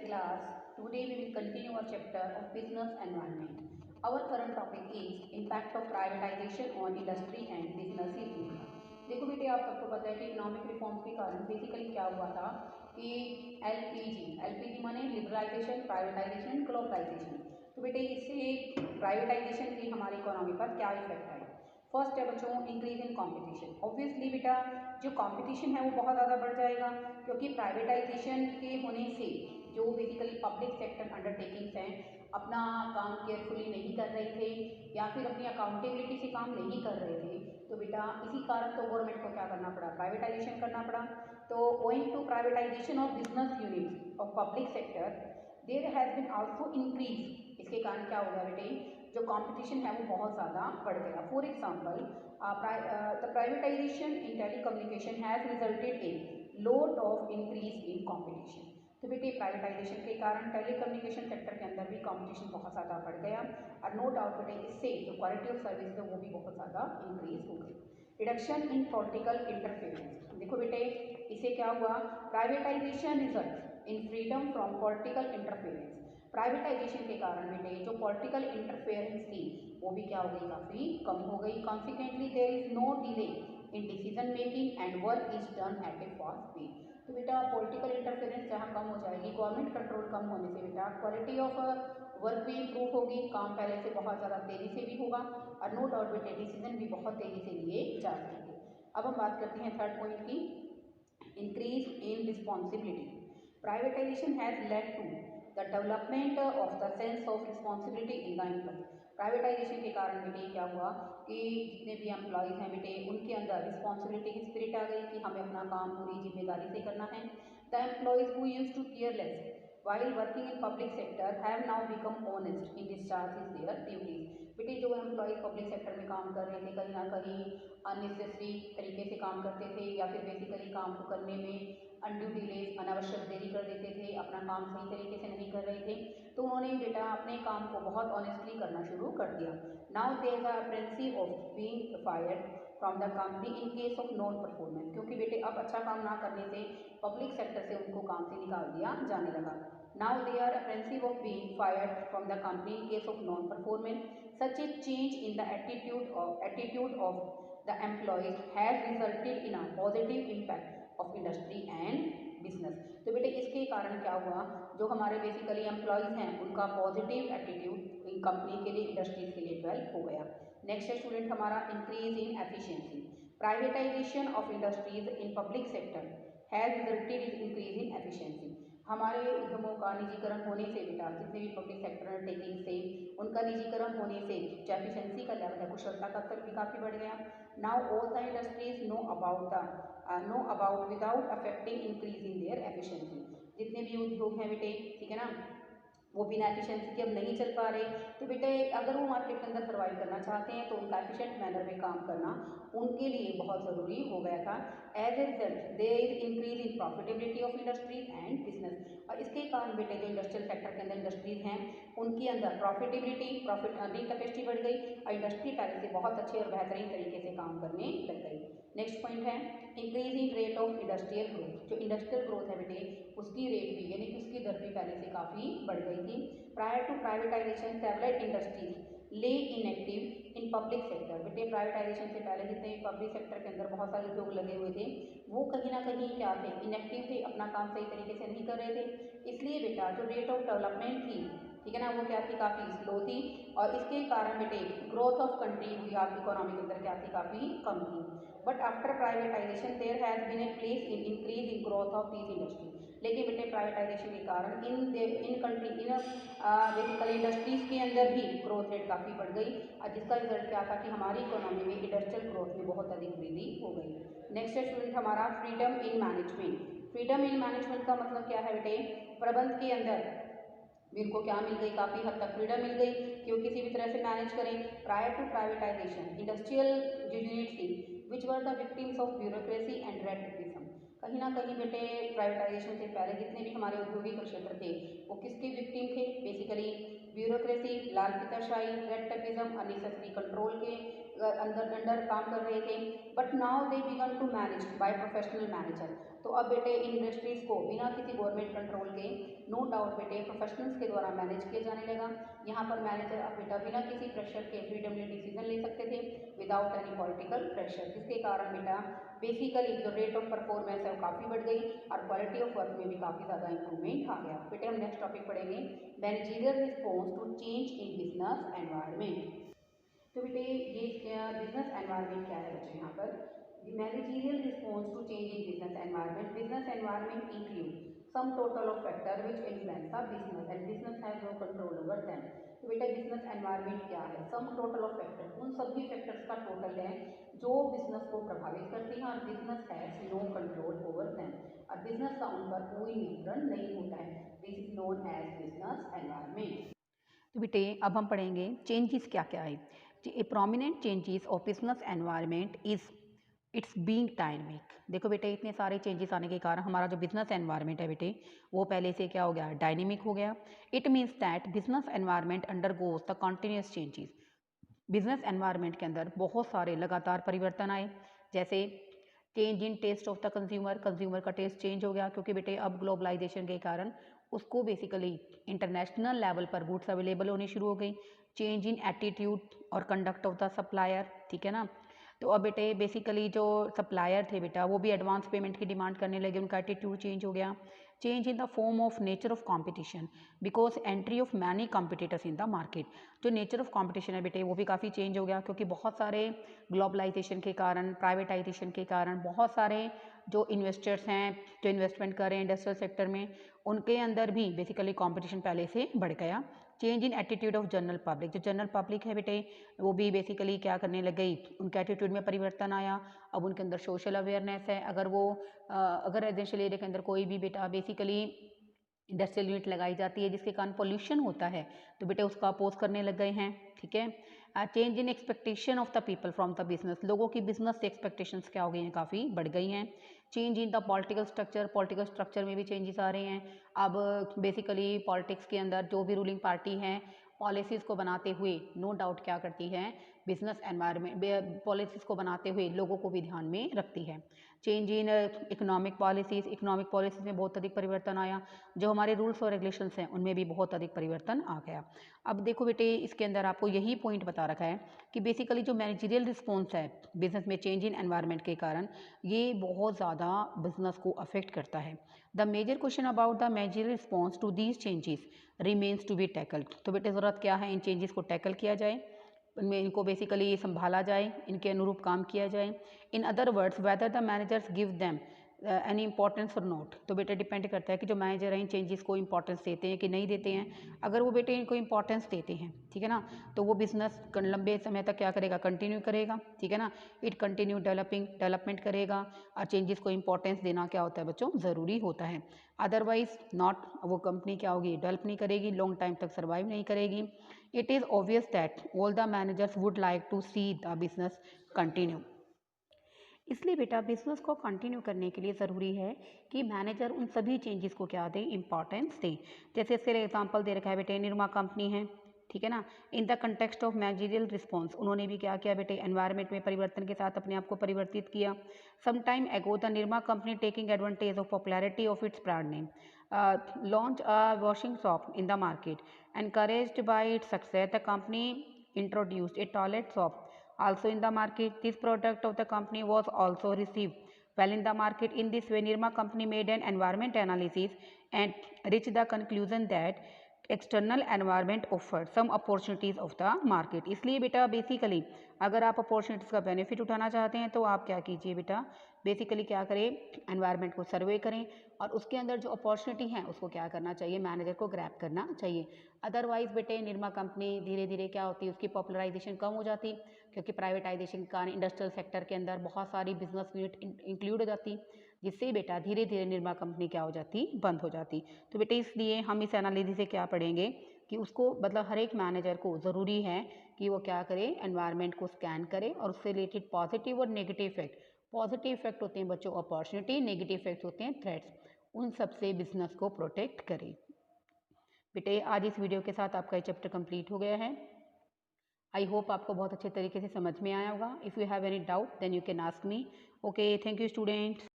class. Today we will continue our chapter of business environment. Our current topic is impact of privatization on industry and business in India. देखो बेटे, आप सबको पता है कि economic reforms के कारण बेसिकली क्या हुआ था कि एलपीजी माने लिबरलाइजेशन, प्राइवेटाइजेशन, ग्लोबलाइजेशन। तो बेटे इससे प्राइवेटाइजेशन की हमारी इकोनॉमी पर क्या इफेक्ट है। फर्स्ट है बच्चों, इंक्रीज इन कंपटीशन। ऑब्वियसली बेटा जो कंपटीशन है वो बहुत ज़्यादा बढ़ जाएगा, क्योंकि प्राइवेटाइजेशन के होने से जो बेसिकली पब्लिक सेक्टर अंडरटेकिंग्स हैं अपना काम केयरफुली नहीं कर रहे थे या फिर अपनी अकाउंटेबिलिटी से काम नहीं कर रहे थे, तो बेटा इसी कारण तो गवर्नमेंट को क्या करना पड़ा, प्राइवेटाइजेशन करना पड़ा। तो owing to privatisation of business units of public sector there has been also increase. इसके कारण क्या हो गया बेटे, जो कंपटीशन है वो बहुत ज़्यादा बढ़ गया। For example the privatisation in telecommunication has resulted in lot of increase in competition. तो बेटे प्राइवेटाइजेशन के कारण टेलीकम्युनिकेशन सेक्टर के अंदर भी कंपटीशन बहुत ज़्यादा बढ़ गया और नो डाउट बेटे इससे जो क्वालिटी ऑफ सर्विस है वो भी बहुत ज़्यादा इंक्रीज हो गई। Reduction in political interference. देखो बेटे इससे क्या हुआ, privatisation result in freedom from political interference. Privatisation के कारण बेटे जो पॉलिटिकल इंटरफेरेंस थी वो भी क्या हो गई, काफ़ी कम हो गई। Consequently there is no delay in decision making and work is done at a fast speed. तो बेटा पॉलिटिकल इंटरफेरेंस जहाँ कम हो जाएगी, गवर्नमेंट कंट्रोल कम होने से बेटा क्वालिटी ऑफ वर्क भी इम्प्रूव होगी, काम पहले से बहुत ज़्यादा तेज़ी से भी होगा और नो डाउट बेटे डिसीजन भी बहुत तेज़ी से लिए जा सकेंगे। अब हम बात करते हैं थर्ड पॉइंट की, increase in responsibility. Privatisation has led to the development of the sense of responsibility in the employ. Privatisation के कारण बेटे क्या हुआ कि जितने भी एम्प्लॉयज़ हैं बेटे उनके अंदर रिस्पॉन्सिबिलिटी की स्पिरिट आ गई कि हमें अपना काम पूरी जिम्मेदारी से करना है। The employees who used to careless while working in public sector have now become honest in discharging their duties। बेटे जो एम्प्लॉयज़ पब्लिक सेक्टर में काम कर रहे थे कहीं ना कहीं अननेसेसरी तरीके से काम करते थे या फिर बेसिकली काम को करने में अनड्यू डिलेज, अनावश्यक देरी कर देते थे, अपना काम सही तरीके से नहीं कर रहे थे, तो उन्होंने बेटा अपने काम को बहुत ऑनेस्टली करना शुरू कर दिया। Now they are apprehensive of being fired from the company in case of non performance. क्योंकि बेटे अब अच्छा काम ना करने से पब्लिक सेक्टर से उनको काम से निकाल दिया जाने लगा। Now they are apprehensive of being fired from the company in case of non-performance. Such a change in the attitude of the employees has resulted in a positive impact of industry and business। तो बेटे इसके कारण क्या हुआ, जो हमारे basically employees हैं उनका पॉजिटिव एटीट्यूड इन कंपनी के लिए, इंडस्ट्रीज के लिए डेवलप हो गया। नेक्स्ट है स्टूडेंट हमारा increase in efficiency. Privatisation of industries in public sector has resulted in increase in efficiency. हमारे उद्यमों का निजीकरण होने से बेटा जितने भी पब्लिक सेक्टर टेकिंग से उनका निजीकरण होने से जो एफिशिएंसी का लेवल है, कुशलता का स्तर भी काफ़ी बढ़ गया। Now all the industries know about without affecting increase in their efficiency. जितने भी उद्योग हैं बेटे, ठीक है ना, वो बिना एफिशिएंसी के अब नहीं चल पा रहे, तो बेटे अगर वो मार्केट के अंदर सर्वाइव करना चाहते हैं तो उनका एफिशिएंट मैनर में काम करना उनके लिए बहुत ज़रूरी हो गया था। As a result there is increase in profitability of industries and business. और इसके कारण बेटे जो इंडस्ट्रियल सेक्टर के अंदर इंडस्ट्रीज हैं उनके अंदर प्रॉफिटेबिलिटी, प्रॉफिट अर्निंग कैपेसिटी बढ़ गई और इंडस्ट्री पहले से बहुत अच्छे और बेहतरीन तरीके से काम करने लग गई। नेक्स्ट पॉइंट है increase in rate of industrial growth. जो इंडस्ट्रियल ग्रोथ है बेटे उसकी रेट भी यानी कि उसकी दर भी पहले से काफ़ी बढ़ गई थी। Prior to privatisation several industries lay inactive in public sector. बेटे प्राइवेटाइजेशन से पहले जितने पब्लिक सेक्टर के अंदर बहुत सारे उद्योग लगे हुए थे वो कहीं ना कहीं क्या थे, इनएक्टिव थे, अपना काम सही तरीके से नहीं कर रहे थे। इसलिए बेटा जो रेट ऑफ डेवलपमेंट थी, ठीक है ना, वो क्या थी, काफ़ी स्लो थी और इसके कारण बेटे ग्रोथ ऑफ कंट्री हुई आपकी इकोनॉमी के अंदर क्या थी, काफ़ी कम थी। But after privatisation there has been a place in increase in growth of these industry. लेकिन बेटे प्राइवेटाइजेशन के कारण इन कंट्री इन बेसिकली इंडस्ट्रीज़ के अंदर भी ग्रोथ रेट काफ़ी बढ़ गई और जिसका रिजल्ट क्या था कि हमारी इकोनॉमी में इंडस्ट्रियल ग्रोथ में बहुत अधिक वृद्धि हो गई। नेक्स्ट है स्टूडेंट हमारा freedom in management. Freedom in management का मतलब क्या है बेटे, प्रबंध के अंदर इनको क्या मिल गई, काफ़ी हद तक फ्रीडम मिल गई कि वो किसी भी तरह से मैनेज करें। प्रायर टू प्राइवेटाइजेशन इंडस्ट्रियल जो यूनिट थी which were the victims of bureaucracy and red tapism. कहीं ना कहीं बेटे प्राइवेटाइजेशन से पहले जितने भी हमारे औद्योगिक क्षेत्र थे वो किसके विक्टिम थे, बेसिकली ब्यूरोक्रेसी, लाल फीताशाही, रेड टेपिज्म, अननेसेसरी कंट्रोल के अंदर अंडर काम कर रहे थे, but now they began to manage by professional manager. तो अब बेटे इंडस्ट्रीज को बिना किसी गवर्नमेंट कंट्रोल के नो डाउट बेटे प्रोफेशनल्स के द्वारा मैनेज किया जाने लगा। यहाँ पर मैनेजर अब बेटा बिना किसी प्रेशर के फ्रीडमली डिसीजन ले सकते थे विदाउट एनी पॉलिटिकल प्रेशर, जिसके कारण बेटा बेसिकली जो रेट ऑफ परफॉर्मेंस है वो काफ़ी बढ़ गई और क्वालिटी ऑफ वर्क में भी काफ़ी ज़्यादा इंप्रूवमेंट आ गया। बेटे हम नेक्स्ट टॉपिक पढ़ेंगे managerial response to change in business environment. तो बेटे ये बिजनेस एनवायरनमेंट क्या है बच्चों यहाँ पर, managerial response to change in business environment. Business environment include sum total of factor which influence the business and business has no control over them. तो बेटा बिजनेस एनवायरनमेंट क्या है, सम टोटल ऑफ फैक्टर उन सभी फैक्टर्स का total है जो business को प्रभावित करती हैं और business has no control over them, और बिजनेस का उन पर कोई नियंत्रण नहीं होता है। This is known as business environment. तो बेटे अब हम पढ़ेंगे चेंजेस क्या क्या है। A prominent changes of business environment is its being dynamic. देखो बेटे इतने सारे चेंजेस आने के कारण हमारा जो बिजनेस एनवायरनमेंट है बेटे वो पहले से क्या हो गया, डायनेमिक हो गया। It means that business environment undergoes the continuous changes. Business environment के अंदर बहुत सारे लगातार परिवर्तन आए, जैसे change in taste of the consumer, consumer का टेस्ट चेंज हो गया क्योंकि बेटे अब ग्लोबलाइजेशन के कारण उसको बेसिकली इंटरनेशनल लेवल पर गुड्स अवेलेबल होनी शुरू हो गई। चेंज इन एटीट्यूड और कंडक्ट ऑफ द सप्लायर, ठीक है ना। तो अब बेटे बेसिकली जो सप्लायर थे बेटा वो भी एडवांस पेमेंट की डिमांड करने लगे, उनका एटीट्यूड चेंज हो गया। Change in the form of nature of competition because entry of many competitors in the market. जो नेचर ऑफ कंपटीशन है बेटे वो भी काफ़ी चेंज हो गया क्योंकि बहुत सारे ग्लोबलाइजेशन के कारण, प्राइवेटाइजेशन के कारण बहुत सारे जो इन्वेस्टर्स हैं जो इन्वेस्टमेंट कर रहे हैं इंडस्ट्रियल सेक्टर में, उनके अंदर भी बेसिकली कंपटीशन पहले से बढ़ गया। Change in attitude of general public, जो जनरल पब्लिक है बेटे वो भी बेसिकली क्या करने लग गई, उनके एटीट्यूड में परिवर्तन आया। अब उनके अंदर सोशल अवेयरनेस है, अगर रेजिडेंशियल एरिया के अंदर कोई भी बेटा बेसिकली इंडस्ट्रियल यूनिट लगाई जाती है जिसके कारण पोल्यूशन होता है तो बेटे उसका अपोज करने लग गए हैं, ठीक है। Change in expectation of the people from the business, लोगों की बिजनेस से एक्सपेक्टेशंस क्या हो गई हैं, काफ़ी बढ़ गई हैं। Change in the political structure, political structure में भी चेंजेस आ रहे हैं। अब बेसिकली पॉलिटिक्स के अंदर जो भी रूलिंग पार्टी है पॉलिसीज़ को बनाते हुए नो डाउट क्या करती है, बिजनेस एनवायरनमेंट पॉलिसीज़ को बनाते हुए लोगों को भी ध्यान में रखती है। Change in economic policies, economic policies में बहुत अधिक परिवर्तन आया। जो हमारे रूल्स और रेगुलेशंस हैं उनमें भी बहुत अधिक परिवर्तन आ गया। अब देखो बेटे इसके अंदर आपको यही पॉइंट बता रखा है कि बेसिकली जो मैनेजरियल रिस्पॉन्स है बिजनेस में चेंज इन एनवायरनमेंट के कारण ये बहुत ज़्यादा बिजनेस को अफेक्ट करता है। The major question about the managerial response to these changes remains to be tackled. तो बेटे ज़रूरत क्या है, इन चेंजेस को टैकल किया जाए, इनमें इनको बेसिकली संभाला जाए, इनके अनुरूप काम किया जाए। In other words whether the managers give them any importance और नोट। तो बेटा डिपेंड करता है कि जो मैनेजर हैं इन चेंजेस को इंपॉर्टेंस देते हैं कि नहीं देते हैं। अगर वो बेटे इनको इंपॉर्टेंस देते हैं, ठीक है ना, तो वो बिजनेस लंबे समय तक क्या करेगा, कंटिन्यू करेगा, ठीक है ना। इट कंटिन्यू डेवलपमेंट करेगा और चेंजेस को इंपॉर्टेंस देना क्या होता है बच्चों, ज़रूरी होता है। अदरवाइज नॉट, वो कंपनी क्या होगी, डेवलप नहीं करेगी, लॉन्ग टाइम तक सर्वाइव नहीं करेगी। It is obvious that all the managers would like to see the business continue. इसलिए बेटा बिजनेस को कंटिन्यू करने के लिए ज़रूरी है कि मैनेजर उन सभी चेंजेस को क्या दें, इंपॉर्टेंस दें। जैसे इसके एग्जांपल दे रखा है बेटे, निरमा कंपनी है, ठीक है ना। In the context of managerial response, उन्होंने भी क्या किया बेटे, एनवायरनमेंट में परिवर्तन के साथ अपने आप को परिवर्तित किया। Some time ago the Nirma company taking advantage of popularity of its brand name launch a washing shop in the market. Encouraged by its success the company introduced a toilet shop also in the market. This product of the company was also received well in the market. In this way, Nirma company made an environment analysis and reached the conclusion that external environment offer some opportunities of the market. इसलिए बेटा basically अगर आप opportunities का benefit उठाना चाहते हैं तो आप क्या कीजिए बेटा, बेसिकली क्या करें, एनवायरनमेंट को सर्वे करें और उसके अंदर जो अपॉर्चुनिटी है उसको क्या करना चाहिए, मैनेजर को ग्रैब करना चाहिए। अदरवाइज बेटे निरमा कंपनी धीरे धीरे क्या होती है, उसकी पॉपुलराइजेशन कम हो जाती क्योंकि प्राइवेटाइजेशन के कारण इंडस्ट्रियल सेक्टर के अंदर बहुत सारी बिजनेस यूनिट इंक्लूड हो जाती, जिससे बेटा धीरे धीरे निरमा कंपनी क्या हो जाती, बंद हो जाती। तो बेटे इसलिए हम इस एनालिसिस से क्या पढ़ेंगे कि उसको मतलब हर एक मैनेजर को ज़रूरी है कि वो क्या करे, एनवायरनमेंट को स्कैन करे और उससे रिलेटेड पॉजिटिव और नेगेटिव इफेक्ट, पॉजिटिव इफेक्ट होते हैं बच्चों अपॉर्चुनिटी, नेगेटिव इफेक्ट होते हैं थ्रेट्स, उन सबसे बिजनेस को प्रोटेक्ट करे। बेटे आज इस वीडियो के साथ आपका ये चैप्टर कंप्लीट हो गया है। आई होप आपको बहुत अच्छे तरीके से समझ में आया होगा. If you have any doubt then you can ask me. Okay, thank you students.